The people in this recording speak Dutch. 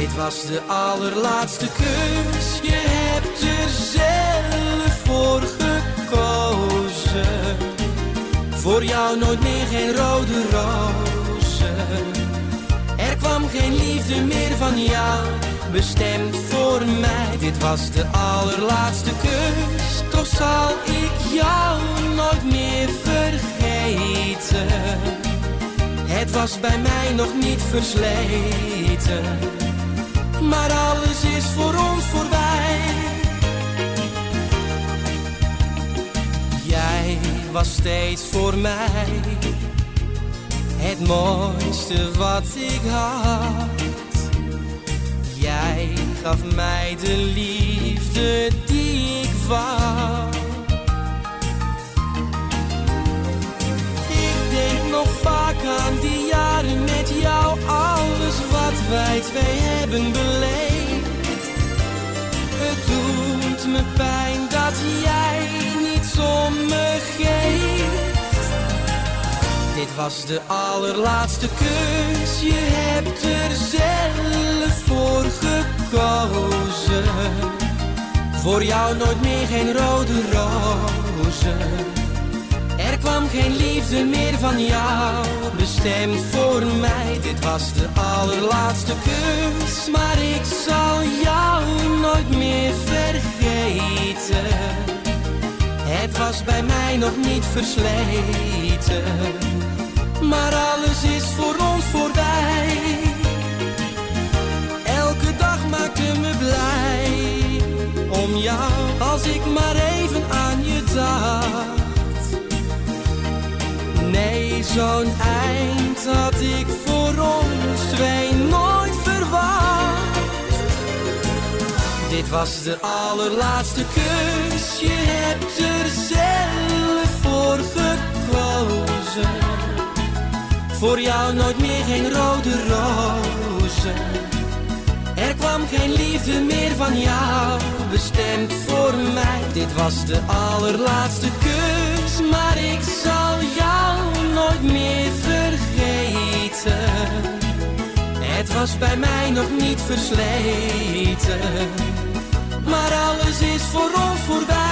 Dit was de allerlaatste kus, je hebt er zelf voor gekozen. Voor jou nooit meer geen rode rozen. Er kwam geen liefde meer van jou, bestemd voor mij. Dit was de allerlaatste kus, toch zal ik jou nooit meer vergeten. Het was bij mij nog niet versleten, maar alles is voor ons voorbij. Jij was steeds voor mij het mooiste wat ik had. Jij gaf mij de liefde die ik wou. Ik denk nog vaak aan die jaren met jou, alles wat wij twee hebben beleefd. Het doet me pijn dat jij niets om me geeft. Dit was de allerlaatste kus, je hebt er zelf voor gekozen. Voor jou nooit meer geen rode rozen. Er kwam geen liefde meer van jou, bestemd voor mij. Dit was de allerlaatste kus, maar ik zal jou nooit meer vergeten. Het was bij mij nog niet versleten, maar alles is voor ons voorbij. Elke dag maakte me blij om jou, als ik maar even aan je dacht. Nee, zo'n eind had ik voor ons twee nooit verwacht. Dit was de allerlaatste kus, je hebt er zelf voor gekozen. Voor jou nooit meer geen rode rozen. Er kwam geen liefde meer van jou, bestemd voor mij. Dit was de allerlaatste kus, maar ik zal jou nooit meer vergeten. Het was bij mij nog niet versleten, maar alles is voor ons voorbij.